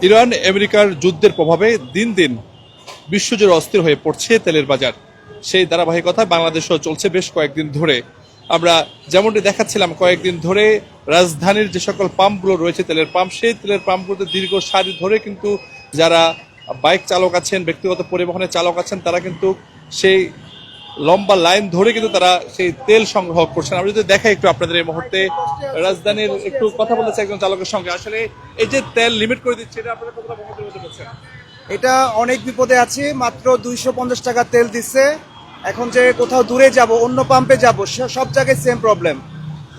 Iran আমেরিকার যুদ্ধের প্রভাবে দিন দিন বিশ্বজুড়ে অস্থির হয়ে পড়ছে তেলের বাজার। সেই ধারাবাহিকতায় বাংলাদেশেও চলছে বেশ কয়েকদিন ধরে। আমরা যেমনটি দেখাচ্ছিলাম কয়েকদিন ধরে রাজধানীর যে সকল পাম্পগুলো রয়েছে তেলের পাম্প, সেই তেলের পাম্পগুলোতে দীর্ঘ সারি ধরে কিন্তু যারা বাইক চালক আছেন, ব্যক্তিগত পরিবহনের চালক আছেন, তারা কিন্তু সেই লম্বা লাইন ধরে কিন্তু তারা সেই তেল সংগ্রহ করছেন। আমরা যদি দেখাই একটু আপনাদের এই মুহূর্তে রাজধানীর একটু কথা বলেছে একজন চালকের সঙ্গে। আসলে এই যে তেল লিমিট করে দিচ্ছে, এটা আপনারা কতটা বহন করতে পারছেন? এটা অনেক বিপদে আছি। মাত্র 250 টাকা তেল দিচ্ছে। এখন যে কোথাও দূরে যাব, অন্য পাম্পে যাব, সব জায়গায় সেম প্রবলেম।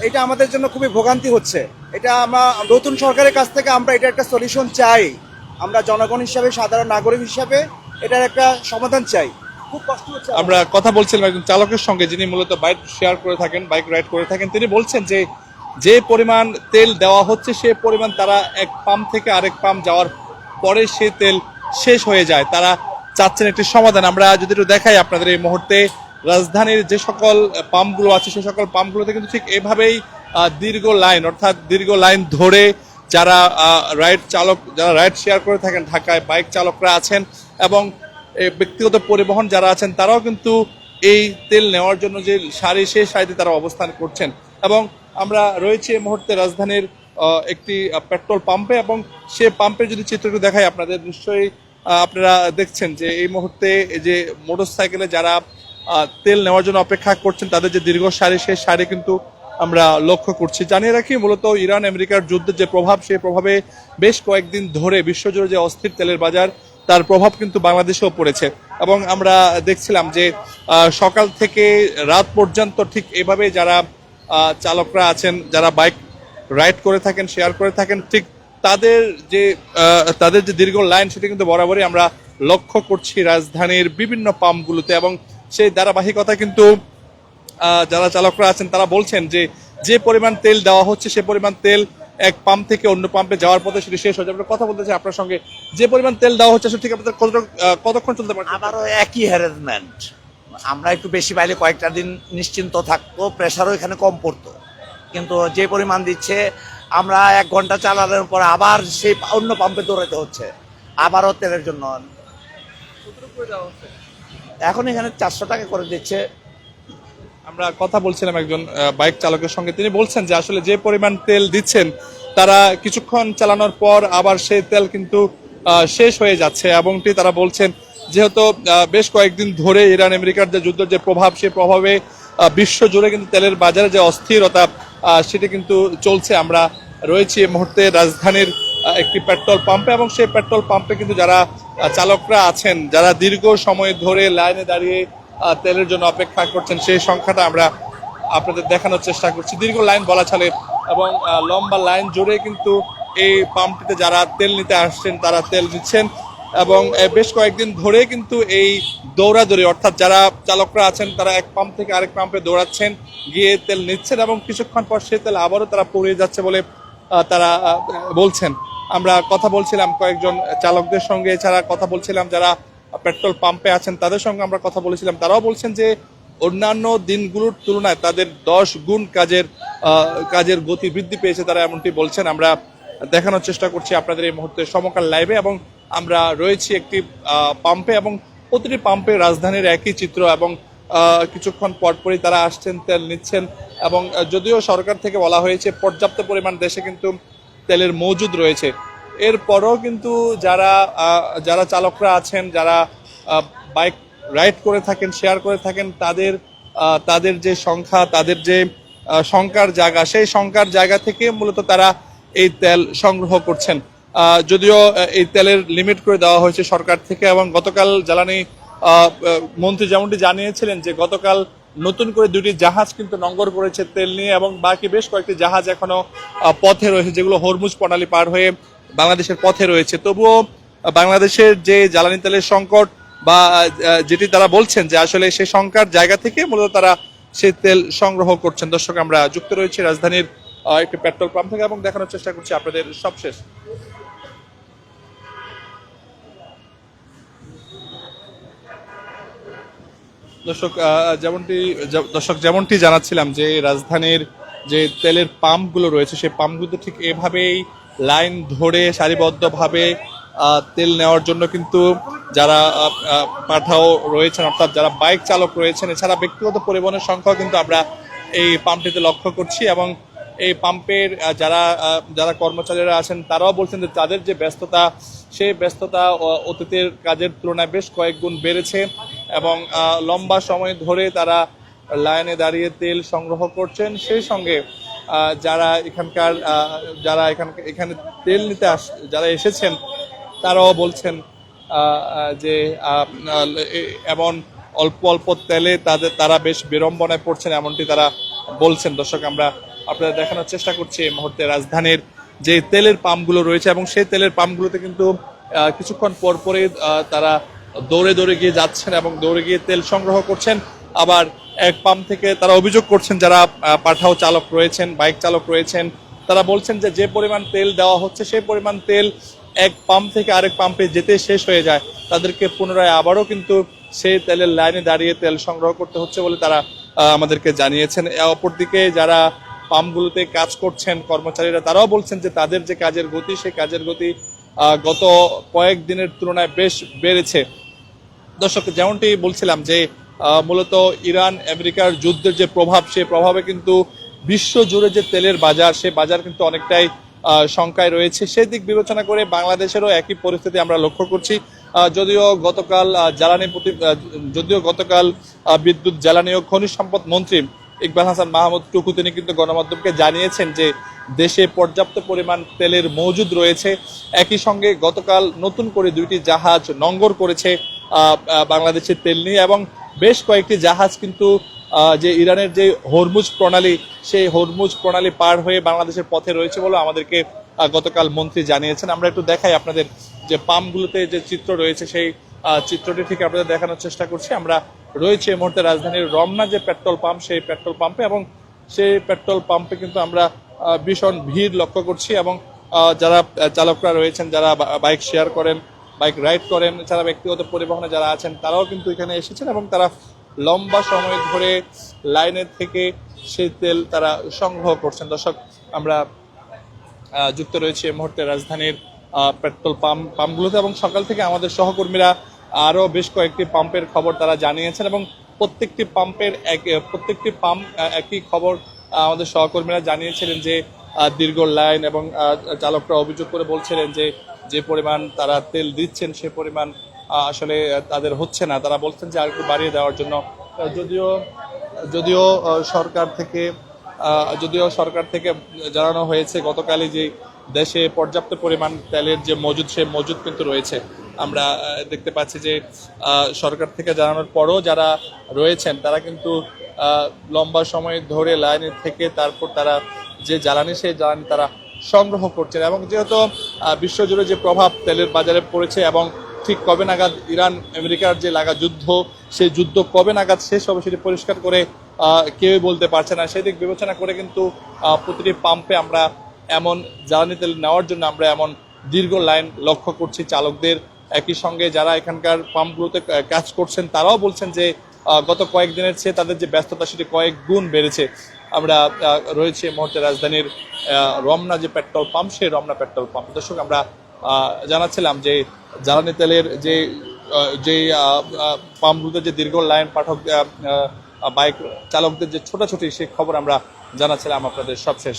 এটা আমাদের জন্য খুবই ভোগান্তি হচ্ছে। এটা আমরা নতুন সরকারের কাছ থেকে আমরা এটা একটা সলিউশন চাই। আমরা জনগণ হিসাবে, সাধারণ নাগরিক হিসাবে এটার একটা সমাধান চাই। খুব কষ্ট হচ্ছে। আমরা কথা বলছিলাম একজন চালকের সঙ্গে, যিনি মূলত বাইক শেয়ার করে থাকেন, বাইক রাইড করে থাকেন। তিনি বলছেন যে যে পরিমাণ তেল দেওয়া হচ্ছে সে পরিমাণ তারা এক পাম্প থেকে আরেক পাম্প যাওয়ার পরে সে তেল শেষ হয়ে যায়। তারা চাচ্ছেন একটি সমাধান। আমরা যদি একটু দেখাই আপনাদের এই মুহূর্তে রাজধানীর যে সকল পাম্পগুলো আছে সেই সকল পাম্পগুলোতে কিন্তু ঠিক এভাবেই দীর্ঘ লাইন, অর্থাৎ দীর্ঘ লাইন ধরে যারা যারা রাইড শেয়ার করে থাকেন, ঢাকায় বাইক চালকরা আছেন এবং ব্যক্তিগত পরিবহন যারা আছেন, তারাও কিন্তু এই তেল নেওয়ার জন্য যে সারি, সেই সারিতে তারা অবস্থান করছেন। এবং আমরা রয়েছি এই মুহূর্তে রাজধানীর একটি পেট্রোল পাম্পে, এবং সে পাম্পের যদি চিত্রটি দেখাই আপনাদের, নিশ্চয়ই আপনারা দেখছেন যে এই মুহূর্তে যে মোটরসাইকেলে যারা তেল নেওয়ার জন্য অপেক্ষা করছেন, তাদের যে দীর্ঘ সারি, সেই সারি কিন্তু আমরা লক্ষ্য করছি। জানিয়ে রাখি, মূলত ইরান আমেরিকার যুদ্ধের যে প্রভাব, সেই প্রভাবে বেশ কয়েকদিন ধরে বিশ্বজুড়ে যে অস্থির তেলের বাজার, তার প্রভাব কিন্তু বাংলাদেশেও পড়েছে। এবং আমরা দেখছিলাম যে সকাল থেকে রাত পর্যন্ত ঠিক এভাবে যারা চালকরা আছেন, যারা বাইক রাইড করে থাকেন, শেয়ার করে থাকেন, ঠিক তাদের যে দীর্ঘ লাইন, সেটা কিন্তু বরাবরই আমরা লক্ষ্য করছি রাজধানীর বিভিন্ন পাম্পগুলোতে। এবং সেই ধারাবাহিকতা কিন্তু যারা চালকরা আছেন তারা বলছেন যে যে পরিমাণ তেল দেওয়া হচ্ছে সে পরিমাণ তেল এক পাম্প থেকে অন্য পাম্পে যাওয়ার পথে সেটি শেষ হয়ে যাবে। কথা বলতে চাই আপনার সঙ্গে, যে পরিমাণ তেল দেওয়া হচ্ছে ঠিক আপনাদের কতক্ষণ চলতে পারে? আবারও একই হ্যারাসমেন্ট। আমরা একটু বেশি পাইলে কয়েকটা দিন নিশ্চিন্ত থাকতো, প্রেশারও এখানে কম পড়তো। কিন্তু যে পরিমাণ দিচ্ছে, আমরা 1 ঘন্টা চালানোর পর আবার সেই অন্য পাম্পে দৌড়াতে হচ্ছে, আবারও তেলের জন্য। এখন এখানে 400 টাকা করে দিচ্ছে। আমরা কথা বলছিলাম একজন বাইক চালকের সঙ্গে, তিনি বলছেন যে আসলে যে পরিমাণ তেল দিচ্ছেন, তারা কিছুক্ষণ চালানোর পর আবার সেই তেল কিন্তু শেষ হয়ে যাচ্ছে। এমনটি তারা বলছেন, যেহেতু বেশ কয়েকদিন ধরে ইরান আমেরিকার যে যুদ্ধের যে প্রভাব, সেই প্রভাবে বিশ্ব জুড়ে কিন্তু তেলের বাজারে যে অস্থিরতা, সেটি কিন্তু চলছে। আমরা রয়েছি এই মুহূর্তে রাজধানীর একটি পেট্রোল পাম্পে, এবং সেই পেট্রোল পাম্পে কিন্তু যারা চালকরা আছেন, যারা দীর্ঘ সময় ধরে লাইনে দাঁড়িয়ে তেলের জন্য অপেক্ষা করছেন, সেই সংখ্যাটা আমরা আপনাদের দেখানোর চেষ্টা করছি। দীর্ঘ লাইন বলা চলে, এবং লম্বা লাইন জুড়ে কিন্তু এই পাম্পটিতে যারা তেল নিতে আসছেন তারা তেল নিচ্ছেন। এবং বেশ কয়েকদিন ধরে কিন্তু এই দৌড়াদৌড়ি, অর্থাৎ যারা চালকরা আছেন তারা এক পাম্প থেকে আরেক পাম্পে দৌড়াচ্ছেন, গিয়ে তেল নিচ্ছেন, এবং কিছুক্ষণ পর সে তেল আবারও তারা পুড়িয়ে যাচ্ছে বলে তারা বলছেন। আমরা কথা বলছিলাম কয়েকজন চালকদের সঙ্গে, এছাড়া কথা বলছিলাম যারা পেট্রোল পাম্পে আছেন তাদের সঙ্গে আমরা কথা বলেছিলাম। তারাও বলছেন যে অন্যান্য দিনগুলোর তুলনায় তাদের 10 গুণ কাজের গতি বৃদ্ধি পেয়েছে, তারা এমনটি বলছেন। আমরা দেখানোর চেষ্টা করছি আপনাদের এই মুহূর্তে সমকাল লাইভে, এবং আমরা রয়েছি একটি পাম্পে, এবং প্রতিটি পাম্পে রাজধানীর একই চিত্র। এবং কিছুক্ষণ পরপরই তারা আসছেন, তেল নিচ্ছেন। এবং যদিও সরকার থেকে বলা হয়েছে পর্যাপ্ত পরিমাণ দেশে কিন্তু তেলের মজুদ রয়েছে, এরপরও কিন্তু যারা চালকরা আছেন, যারা বাইক রাইড করে থাকেন, শেয়ার করে থাকেন, তাদের যে সংখ্যা, তাদের যে শঙ্কার জায়গা, সেই শঙ্কার জায়গা থেকে মূলত তারা এই তেল সংগ্রহ করছেন। যদিও এই তেলের লিমিট করে দেওয়া হয়েছে সরকার থেকে, এবং গতকাল জ্বালানি মন্ত্রী যেমনটি জানিয়েছিলেন যে গতকাল নতুন করে 2টি জাহাজ কিন্তু নোঙর করেছে তেল নিয়ে, এবং বাকি বেশ কয়েকটি জাহাজ এখনো পথে রয়েছে, যেগুলো হরমুজ প্রণালী পার হয়ে বাংলাদেশের পথে রয়েছে। তবুও বাংলাদেশের যে জ্বালানি তেলের সংকট, বা যেটি তারা বলছেন যে আসলে সেই শঙ্কার জায়গা থেকে মূলত তারা সেই তেল সংগ্রহ করছেন। দর্শক, আমরা যুক্ত রয়েছি রাজধানীর একটি পেট্রোল পাম্প থেকে, এবং দেখানোর চেষ্টা করছি আপনাদের সবশেষ। দর্শক যেমনটি জানাচ্ছিলাম যে রাজধানীর যে তেলের পাম্পগুলো রয়েছে, সেই পাম্পগুলোতে ঠিক এভাবেই লাইন ধরে সারিবদ্ধভাবে তেল নেওয়ার জন্য কিন্তু যারা পাঠাও রয়েছেন, অর্থাৎ যারা বাইক চালক রয়েছেন, এছাড়া ব্যক্তিগত পরিবহনের সংখ্যাও কিন্তু আমরা এই পাম্পটিতে লক্ষ্য করছি। এবং এই পাম্পের যারা কর্মচারীরা আছেন তারাও বলছেন যে তাদের যে ব্যস্ততা, সেই ব্যস্ততা অতীতের কাজের তুলনায় বেশ কয়েক গুণ বেড়েছে এবং লম্বা সময় ধরে তারা লাইনে দাঁড়িয়ে তেল সংগ্রহ করছেন। সেই সঙ্গে যারা এখানে তেল নিতে যারা এসেছেন তারাও বলছেন যে এমন অল্প অল্প তেলে তারা বেশ বিড়ম্বনায় পড়ছেন, এমনটি তারা বলছেন। দর্শক, আমরা আপনাদের দেখানোর চেষ্টা করছি এই মুহূর্তে রাজধানীর যে তেলের পাম্পগুলো রয়েছে এবং সেই তেলের পাম্পগুলোতে কিন্তু কিছুক্ষণ পরপরই তারা দৌড়ে দৌড়ে গিয়ে যাচ্ছেন এবং দৌড়ে গিয়ে তেল সংগ্রহ করছেন। আবার এক পাম্প থেকে তারা অভিযোগ করছেন, যারা পাঠাও চালক রয়েছেন, বাইক চালক রয়েছেন, তারা বলছেন যে যে পরিমাণ তেল দেওয়া হচ্ছে সেই পরিমাণ তেল এক পাম্প থেকে আরেক পাম্পে যেতে শেষ হয়ে যায়। তাদেরকে পুনরায় আবারও কিন্তু সেই তেলের লাইনে দাঁড়িয়ে তেল সংগ্রহ করতে হচ্ছে বলে তারা আমাদেরকে জানিয়েছেন। অপরদিকে যারা পাম্পগুলোতে কাজ করছেন কর্মচারীরা, তারাও বলছেন যে তাদের যে কাজের গতি, সেই কাজের গতি গত কয়েকদিনের তুলনায় বেশ বেড়েছে। দর্শক, যেমনটি বলছিলাম যে মূলত ইরান আমেরিকার যুদ্ধের যে প্রভাব, সেই প্রভাবে কিন্তু বিশ্ব জুড়ে যে তেলের বাজার, সেই বাজার কিন্তু অনেকটাই শঙ্কায় রয়েছে। সেই দিক বিবেচনা করে বাংলাদেশেরও একই পরিস্থিতি আমরা লক্ষ্য করছি। যদিও গতকাল বিদ্যুৎ, জ্বালানি ও খনিজ সম্পদ মন্ত্রী ইকবাল হাসান মাহমুদ টুকু তিনি কিন্তু গণমাধ্যমকে জানিয়েছেন যে দেশে পর্যাপ্ত পরিমাণ তেলের মজুদ রয়েছে। একই সঙ্গে গতকাল নতুন করে 2টি জাহাজ নোঙর করেছে বাংলাদেশের তেল নিয়ে এবং বেশ কয়েকটি জাহাজ কিন্তু যে ইরানের যে হরমুজ প্রণালী, সেই হরমুজ প্রণালী পার হয়ে বাংলাদেশের পথে রয়েছে বলে আমাদেরকে গতকাল মন্ত্রী জানিয়েছেন। আমরা একটু দেখাই আপনাদের, যে পাম্পগুলোতে যে চিত্র রয়েছে সেই চিত্রটি ঠিক আপনাদের দেখানোর চেষ্টা করছি। আমরা রয়েছে এই মুহূর্তে রাজধানীর রমনা যে পেট্রোল পাম্প, সেই পেট্রোল পাম্পে, এবং সেই পেট্রোল পাম্পে কিন্তু আমরা ভীষণ ভিড় লক্ষ্য করছি এবং যারা চালকরা রয়েছেন, যারা বাইক শেয়ার করেন, বাইক রাইড করেন, এছাড়া ব্যক্তিগত পরিবহনে যারা আছেন তারাও কিন্তু এখানে এসেছেন এবং তারা লম্বা সময় ধরে লাইনের থেকে সেই তেল তারা সংগ্রহ করছেন। দর্শক, আমরা যুক্ত রয়েছে এই মুহূর্তে রাজধানীর পেট্রোল পাম্পগুলোতে এবং সকাল থেকে আমাদের সহকর্মীরা আরও বেশ কয়েকটি পাম্পের খবর তারা জানিয়েছেন এবং প্রত্যেকটি পাম্প একই খবর আমাদের সহকর্মীরা জানিয়েছিলেন যে দীর্ঘ লাইন এবং চালকরা অভিযোগ করে বলছিলেন যে যে পরিমাণ তারা তেল দিচ্ছেন সে পরিমাণ আসলে তাদের হচ্ছে না। তারা বলছেন যে আরেকটু বাড়িয়ে দেওয়ার জন্য, যদিও সরকার থেকে জানানো হয়েছে গতকালই যে দেশে পর্যাপ্ত পরিমাণ তেলের যে মজুদ, সে মজুদ কিন্তু রয়েছে। আমরা দেখতে পাচ্ছি যে সরকার থেকে জানানোর পরও যারা রয়েছেন তারা কিন্তু লম্বা সময় ধরে লাইনে থেকে তারপর তারা যে জ্বালানি, সেই জ্বালানি তারা সংগ্রহ করছেন। এবং যেহেতু বিশ্বজুড়ে যে প্রভাব তেলের বাজারে পড়েছে এবং ঠিক কবে নাগাদ ইরান আমেরিকার যে লাগা যুদ্ধ, সেই যুদ্ধ কবে নাগাদ শেষ হবে সেটি পরিষ্কার করে কেউই বলতে পারছে না। সেদিক বিবেচনা করে কিন্তু প্রতিটি পাম্পে আমরা এমন জ্বালানি তেল নেওয়ার জন্য আমরা এমন দীর্ঘ লাইন লক্ষ্য করছি চালকদের। একই সঙ্গে যারা এখানকার পাম্পগুলোতে কাজ করছেন তারাও বলছেন যে গত কয়েকদিনের চেয়ে তাদের যে ব্যস্ততা সেটি কয়েক গুণ বেড়েছে। আমরা রয়েছে এই মুহূর্তে রাজধানীর রমনা যে পেট্রোল পাম্প, সেই রমনা পেট্রোল পাম্প। দর্শক, আমরা জানাচ্ছিলাম যে জ্বালানি তেলের যে পাম্পগুলোতে যে দীর্ঘ লাইন, পাঠক বাইক চালকদের যে ছোটাছুটি, সেই খবর আমরা জানাচ্ছিলাম আপনাদের সবশেষ।